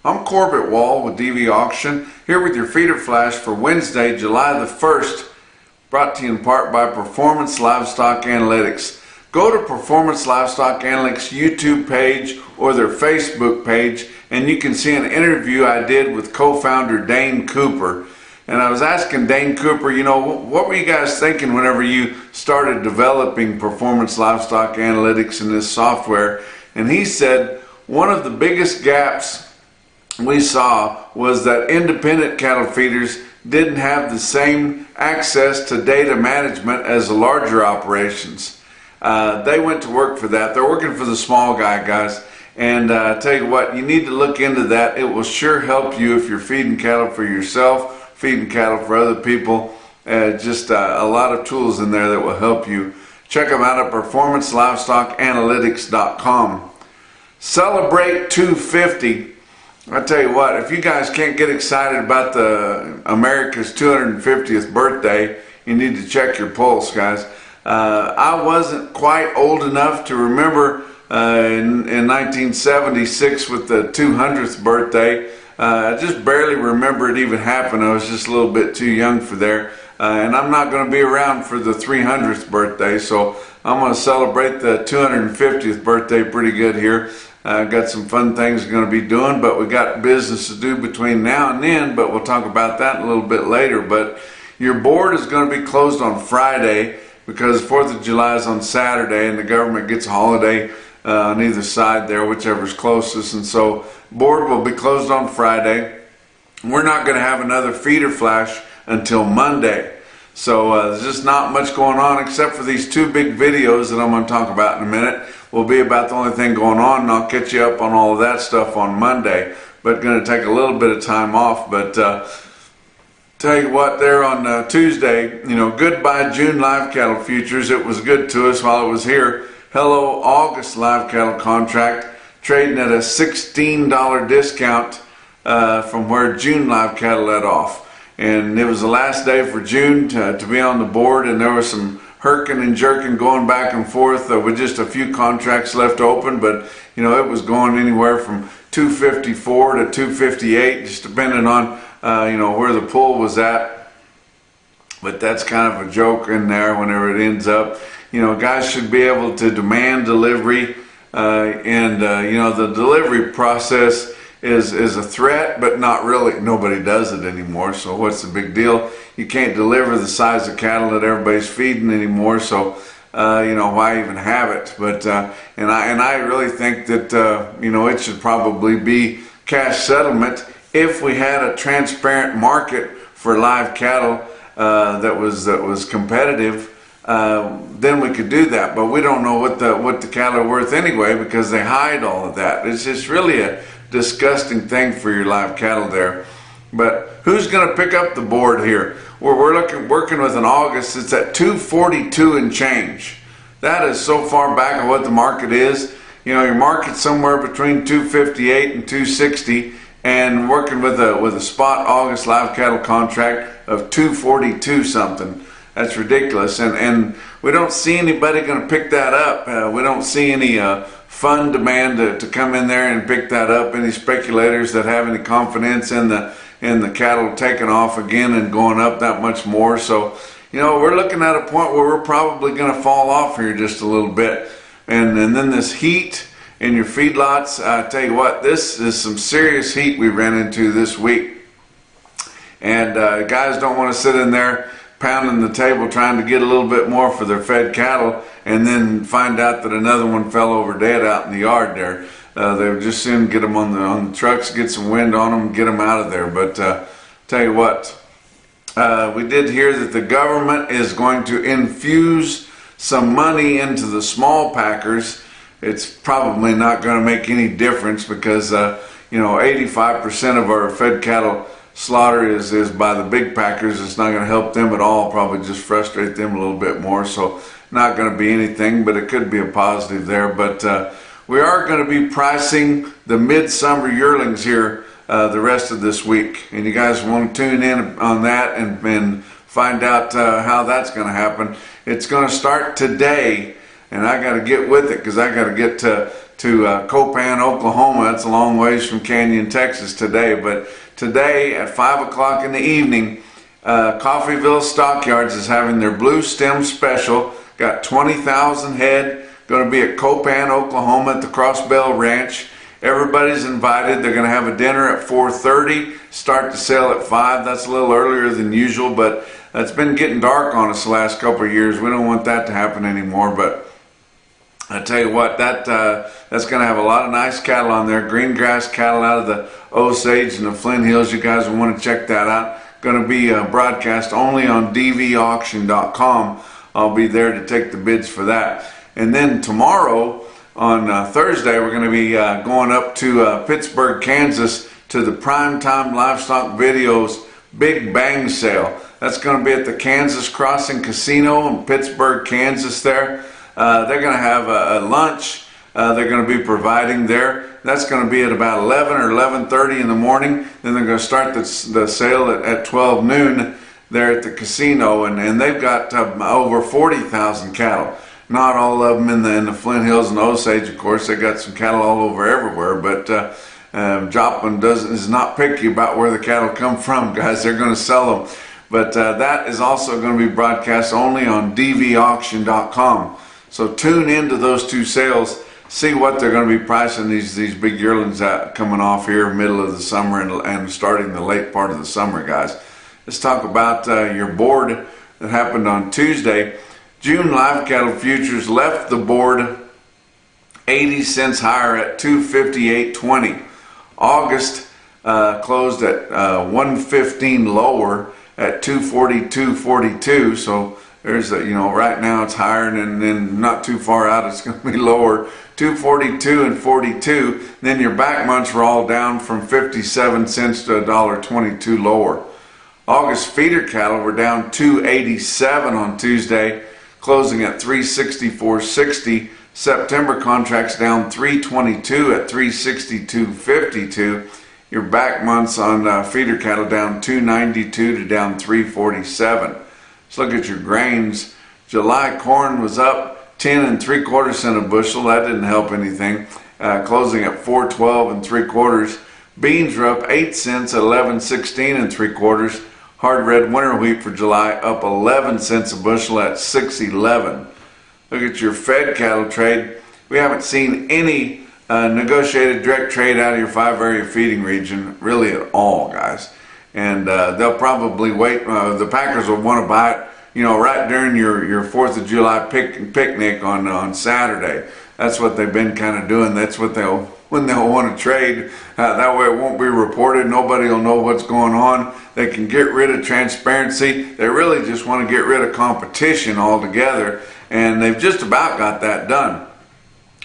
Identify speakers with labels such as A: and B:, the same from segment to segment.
A: I'm Corbitt with DVAuction, here with your feeder flash for Wednesday, July the 1st, brought to you in part by Performance Livestock Analytics. Go to Performance Livestock Analytics YouTube page or their Facebook page and you can see an interview I did with co-founder Dane Cooper. And I was asking Dane Cooper, what were you guys thinking whenever you started developing Performance Livestock Analytics in this software? And he said one of the biggest gaps we saw was that independent cattle feeders didn't have the same access to data management as the larger operations. They went to work for that. They're working for the small guys. And I tell you what, you need to look into that. It will sure help you if you're feeding cattle for yourself, feeding cattle for other people. Just a lot of tools in there that will help you. Check them out at performancelivestocanalytics.com. Celebrate 250. I tell you what, if you guys can't get excited about the America's 250th birthday, you need to check your pulse, guys. I wasn't quite old enough to remember in 1976 with the 200th birthday. I just barely remember it even happened. I was just a little bit too young for there. And I'm not going to be around for the 300th birthday, so I'm going to celebrate the 250th birthday pretty good here. Got some fun things we're going to be doing, but we got business to do between now and then, but we'll talk about that a little bit later. But your board is going to be closed on Friday because 4th of July is on Saturday and the government gets a holiday on either side there, whichever's closest. And so board will be closed on Friday. We're not going to have another feeder flash until Monday. So there's just not much going on except for these two big videos that I'm going to talk about in a minute. Will be about the only thing going on, and I'll catch you up on all of that stuff on Monday. But going to take a little bit of time off. But tell you what, there on Tuesday, goodbye June live cattle futures. It was good to us while it was here. Hello August live cattle contract trading at a $16 discount from where June live cattle let off. And it was the last day for June to be on the board, and there was some herking and jerking going back and forth with just a few contracts left open, but it was going anywhere from 254 to 258, just depending on where the pull was at. But that's kind of a joke in there whenever it ends up. Guys should be able to demand delivery, and the delivery process is a threat, but not really. Nobody does it anymore, so what's the big deal? You can't deliver the size of cattle that everybody's feeding anymore, so why even have it? But and I really think that it should probably be cash settlement if we had a transparent market for live cattle that was competitive. Then we could do that, but we don't know what the cattle are worth anyway because they hide all of that. It's just really a disgusting thing for your live cattle there. But who's going to pick up the board here? We're working with an August. It's at 242 and change. That is so far back of what the market is. Your market's somewhere between 258 and 260, and working with a spot August live cattle contract of 242 something. That's ridiculous, and we don't see anybody going to pick that up. We don't see any fund demand to come in there and pick that up. Any speculators that have any confidence in the cattle taking off again and going up that much more. So, we're looking at a point where we're probably going to fall off here just a little bit. And then this heat in your feedlots, I tell you what, this is some serious heat we ran into this week. And guys don't want to sit in there pounding the table trying to get a little bit more for their fed cattle and then find out that another one fell over dead out in the yard there. They would just soon get them on the trucks, get some wind on them, get them out of there. But tell you what, we did hear that the government is going to infuse some money into the small packers. It's probably not going to make any difference because 85% of our fed cattle slaughter is by the big packers. It's not going to help them at all, probably just frustrate them a little bit more. So not going to be anything, but it could be a positive there. But we are going to be pricing the midsummer yearlings here the rest of this week, and you guys want to tune in on that and find out how that's going to happen. It's going to start today and I got to get with it because I got to get to Copan, Oklahoma. That's a long ways from Canyon, Texas today. But today at 5 o'clock in the evening, Coffeyville Stockyards is having their Blue Stem Special. Got 20,000 head. Going to be at Copan, Oklahoma at the Crossbell Ranch. Everybody's invited. They're going to have a dinner at 4:30. Start the sale at 5. That's a little earlier than usual, but it's been getting dark on us the last couple of years. We don't want that to happen anymore, but I tell you what, that's going to have a lot of nice cattle on there. Green grass cattle out of the Osage and the Flint Hills. You guys will want to check that out. Going to be broadcast only on DVAuction.com. I'll be there to take the bids for that. And then tomorrow, on Thursday, we're going to be going up to Pittsburgh, Kansas to the Primetime Livestock Videos Big Bang Sale. That's going to be at the Kansas Crossing Casino in Pittsburgh, Kansas there. They're going to have a lunch they're going to be providing there. That's going to be at about 11 or 11:30 in the morning. Then they're going to start the sale at 12 noon there at the casino. And they've got over 40,000 cattle. Not all of them in the Flint Hills and Osage, of course. They got some cattle all over everywhere. But Joplin is not picky about where the cattle come from, guys. They're going to sell them. But that is also going to be broadcast only on DVAuction.com. So tune into those two sales, see what they're going to be pricing these big yearlings coming off here middle of the summer and starting the late part of the summer, guys. Let's talk about your board that happened on Tuesday. June live cattle futures left the board 80 cents higher at 258.20. August closed at 115 lower at 242.42. So there's right now it's higher, and then not too far out it's going to be lower, 242 and 42. Then your back months were all down from 57 cents to $1.22 lower. August feeder cattle were down 287 on Tuesday, closing at 364.60. September contracts down 322 at 362.52. Your back months on feeder cattle down 292 to down 347. Let's look at your grains. July corn was up 10 3/4 cents a bushel. That didn't help anything. Closing at 412 3/4. Beans were up 8 cents at 11.16 3/4. Hard red winter wheat for July up 11 cents a bushel at 6.11. Look at your fed cattle trade. We haven't seen any negotiated direct trade out of your 5-area feeding region really at all, guys. And they'll probably wait. The packers will want to buy it, right during your 4th of July picnic on Saturday. That's what they've been kind of doing. That's what when they'll want to trade. That way it won't be reported. Nobody will know what's going on. They can get rid of transparency. They really just want to get rid of competition altogether. And they've just about got that done.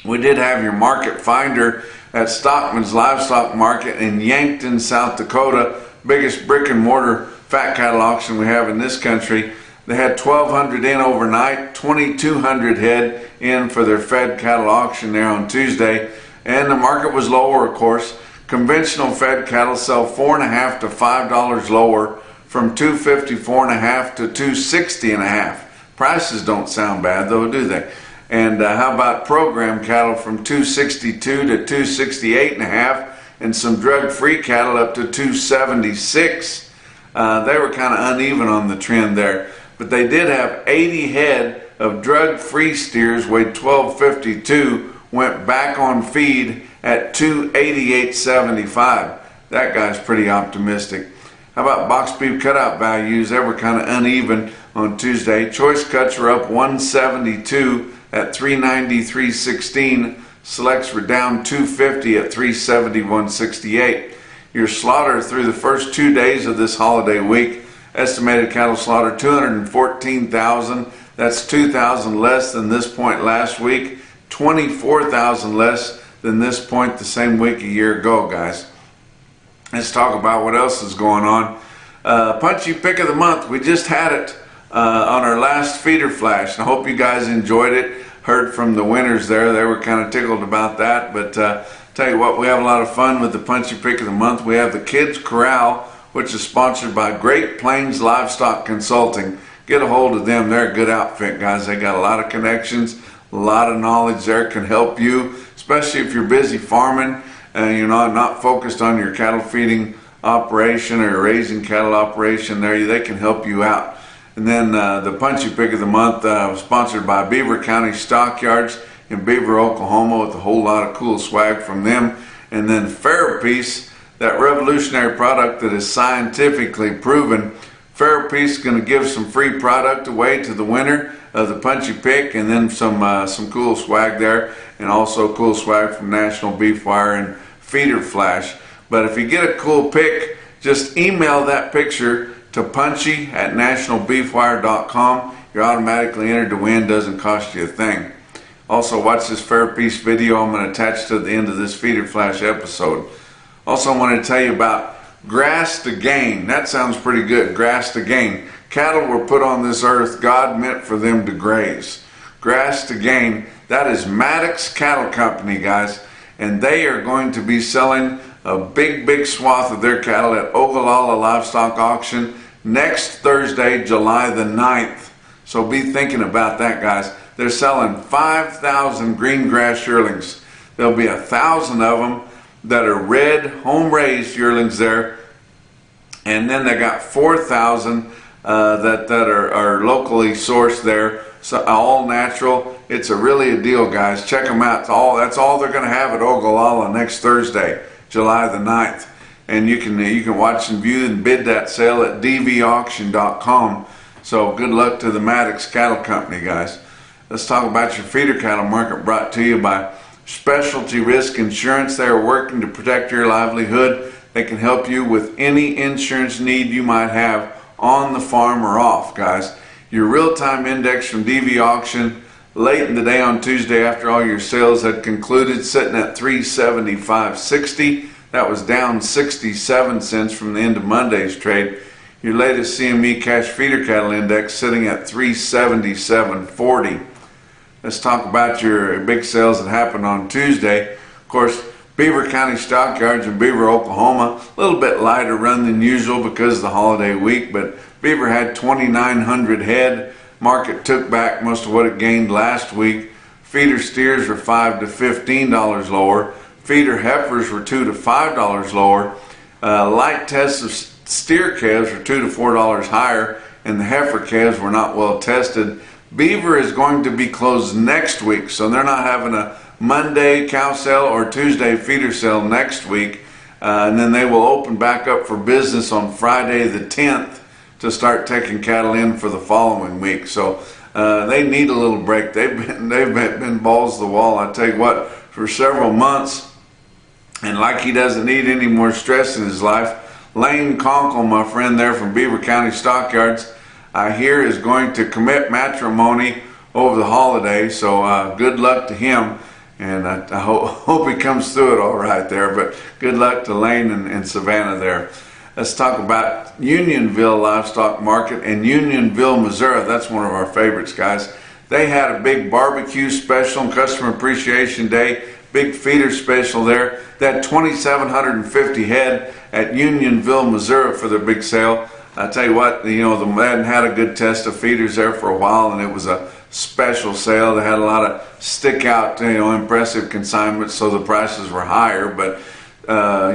A: We did have your market finder at Stockman's Livestock Market in Yankton, South Dakota. Biggest brick and mortar fat cattle auction we have in this country. They had 1,200 in overnight, 2,200 head in for their fed cattle auction there on Tuesday. And the market was lower, of course. Conventional fed cattle sell $4.50 to $5 lower, from $254.50 to $260.50. Prices don't sound bad though, do they? And how about program cattle from $262 to $268.50, and some drug-free cattle up to $276. They were kind of uneven on the trend there, but they did have 80 head of drug-free steers weighed 1252, went back on feed at $288.75. That guy's pretty optimistic. How about box beef cutout values? They were kind of uneven on Tuesday. Choice cuts were up 172 at 393.16. Selects were down 250 at 371.68. Your slaughter through the first 2 days of this holiday week, estimated cattle slaughter 214,000. That's 2,000 less than this point last week, 24,000 less than this point the same week a year ago, guys. Let's talk about what else is going on. Punchy pick of the month. We just had it on our last feeder flash. I hope you guys enjoyed it. Heard from the winners there. They were kind of tickled about that. But tell you what, we have a lot of fun with the Punchy pick of the month. We have the Kids Corral, which is sponsored by Great Plains Livestock Consulting. Get a hold of them. They're a good outfit, guys. They got a lot of connections, A lot of knowledge there can help you, especially if you're busy farming and you're not focused on your cattle feeding operation or raising cattle operation. They can help you out. And then the Punchy Pick of the Month was sponsored by Beaver County Stockyards in Beaver, Oklahoma, with a whole lot of cool swag from them. And then Farapiece, that revolutionary product that is scientifically proven. Farapiece is going to give some free product away to the winner of the Punchy Pick, and then some cool swag there, and also cool swag from NationalBeefWire and Feeder Flash. But if you get a cool pick, just email that picture to punchy@nationalbeefwire.com. You're automatically entered to win. Doesn't cost you a thing. Also, watch this Farapiece video I'm going to attach to the end of this Feeder Flash episode. Also, I want to tell you about grass to gain. That sounds pretty good. Grass to gain. Cattle were put on this earth. God meant for them to graze. Grass to gain. That is Maddox Cattle Company, guys. And they are going to be selling a big swath of their cattle at Ogallala Livestock Auction next Thursday, July the 9th. So be thinking about that, guys. They're selling 5,000 green grass yearlings. There'll be 1,000 of them that are red, home-raised yearlings there. And then they got 4,000 that are locally sourced there. So all natural. It's really a deal, guys. Check them out. That's all they're going to have at Ogallala next Thursday, July the 9th. And you can watch and view and bid that sale at DVAuction.com. So good luck to the Maddox Cattle Company, guys. Let's talk about your feeder cattle market, brought to you by Specialty Risk Insurance. They are working to protect your livelihood. They can help you with any insurance need you might have on the farm or off, guys. Your real-time index from DVAuction late in the day on Tuesday after all your sales had concluded, sitting at 375.60. That was down 67 cents from the end of Monday's trade. Your latest CME cash feeder cattle index sitting at 377.40. Let's talk about your big sales that happened on Tuesday. Of course, Beaver County Stockyards in Beaver, Oklahoma, a little bit lighter run than usual because of the holiday week, but Beaver had 2,900 head. Market took back most of what it gained last week. Feeder steers were $5 to $15 lower. Feeder heifers were $2 to $5 lower. Light tests of steer calves were $2 to $4 higher, and the heifer calves were not well tested. Beaver is going to be closed next week, so they're not having a Monday cow sale or Tuesday feeder sale next week, and then they will open back up for business on Friday the 10th to start taking cattle in for the following week. So they need a little break. They've been balls to the wall, I tell you what, for several months, and like he doesn't need any more stress in his life. Lane Conkle, my friend there from Beaver County Stockyards, I hear is going to commit matrimony over the holiday, so good luck to him, and I hope he comes through it all right there. But good luck to Lane and Savannah there. Let's talk about Unionville Livestock Market in Unionville, Missouri. That's one of our favorites, guys. They had a big barbecue special and Customer Appreciation Day, big feeder special there. They had 2,750 head at Unionville, Missouri for their big sale. I tell you what, they hadn't had a good test of feeders there for a while, and it was a special sale. They had a lot of stick out, impressive consignments, so the prices were higher. But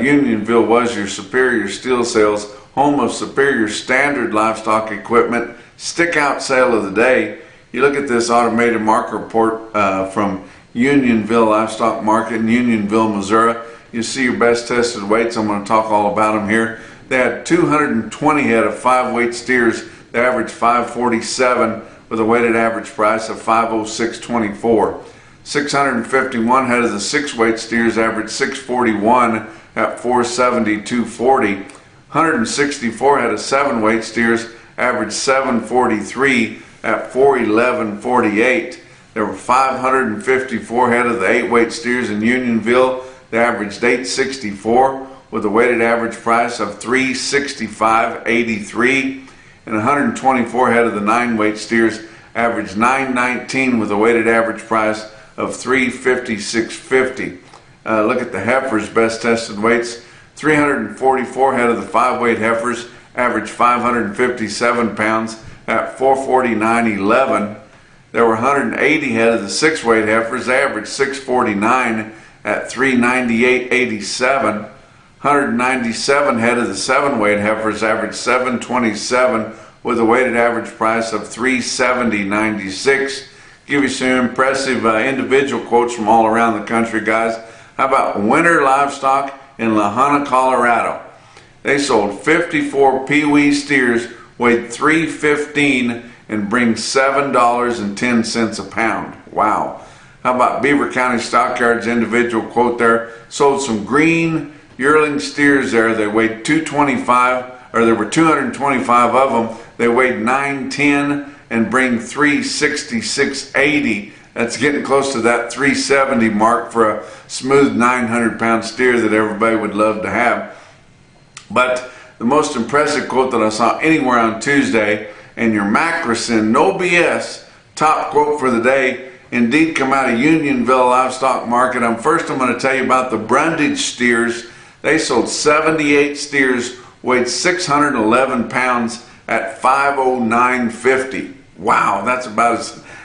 A: Unionville was your Superior Steel Sales, home of Superior Standard Livestock Equipment, stick out sale of the day. You look at this automated market report from Unionville Livestock Market in Unionville, Missouri. You see your best tested weights. I'm going to talk all about them here. They had 220 head of 5-weight steers. They averaged 547 with a weighted average price of 506.24. 651 head of the 6-weight steers averaged 641 at 472.40. 164 head of 7-weight steers averaged 743 at 411.48. There were 554 head of the 8-weight steers in Unionville. They averaged 864 with a weighted average price of 365.83, and 124 head of the 9-weight steers averaged 919 with a weighted average price of 356.50. Look at the heifers' best tested weights. 344 head of the 5-weight heifers averaged 557 pounds at 449.11. There were 180 head of the 6-weight heifers. They averaged 649 at 398.87. 197 head of the 7-weight heifers averaged 727 with a weighted average price of 370.96. Give you some impressive individual quotes from all around the country, guys. How about Winter Livestock in La Junta, Colorado? They sold 54 Pee-wee steers, weighed 315 and bring $7.10 a pound. Wow. How about Beaver County Stockyards individual quote there? Sold some green yearling steers there. They weighed 225, or there were 225 of them. They weighed 910 and bring 366.80. That's getting close to that 370 mark for a smooth 900-pound steer that everybody would love to have. But the most impressive quote that I saw anywhere on Tuesday, and your Macrocin, no BS, top quote for the day, indeed come out of Unionville Livestock Market. I'm going to tell you about the Brundage steers. They sold 78 steers, weighed 611 pounds at 509.50. Wow, that's about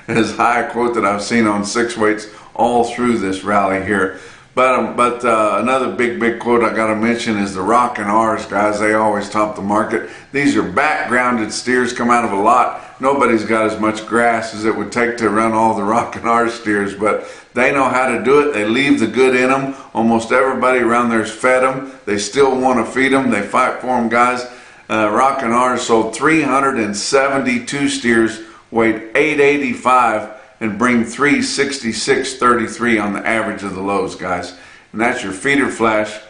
A: as high a quote that I've seen on 6 weights all through this rally here. But another big quote I got to mention is the Rockin' R's, guys. They always top the market. These are backgrounded steers, come out of a lot. Nobody's got as much grass as it would take to run all the Rockin' R steers, but they know how to do it. They leave the good in them. Almost everybody around there's fed them. They still want to feed them. They fight for them, guys. Rockin' R sold 372 steers, weighed 885, and bring 366.33 on the average of the lows, guys. And that's your feeder flash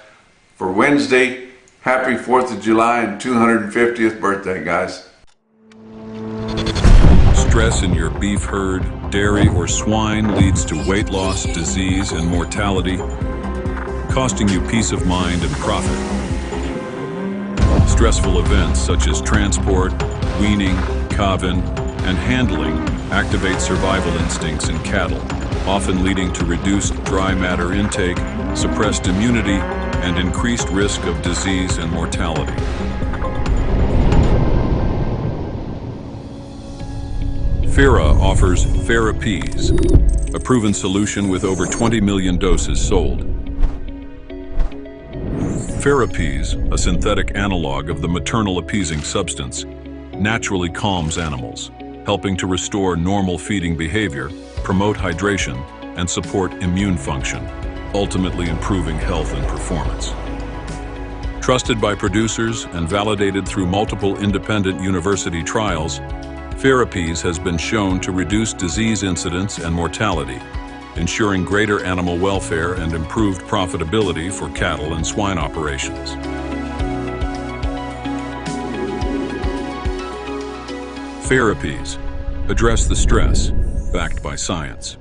A: for Wednesday. Happy 4th of July and 250th birthday, guys.
B: Stress in your beef herd, dairy, or swine leads to weight loss, disease, and mortality, costing you peace of mind and profit. Stressful events such as transport, weaning, calving, and handling activate survival instincts in cattle, often leading to reduced dry matter intake, suppressed immunity, and increased risk of disease and mortality. FERA offers FERAPEASE, a proven solution with over 20 million doses sold. FERAPEASE, a synthetic analog of the maternal appeasing substance, naturally calms animals, helping to restore normal feeding behavior, promote hydration, and support immune function, ultimately improving health and performance. Trusted by producers and validated through multiple independent university trials, FERAPEASE has been shown to reduce disease incidence and mortality, ensuring greater animal welfare and improved profitability for cattle and swine operations. FERAPEASE. Address the stress, backed by science.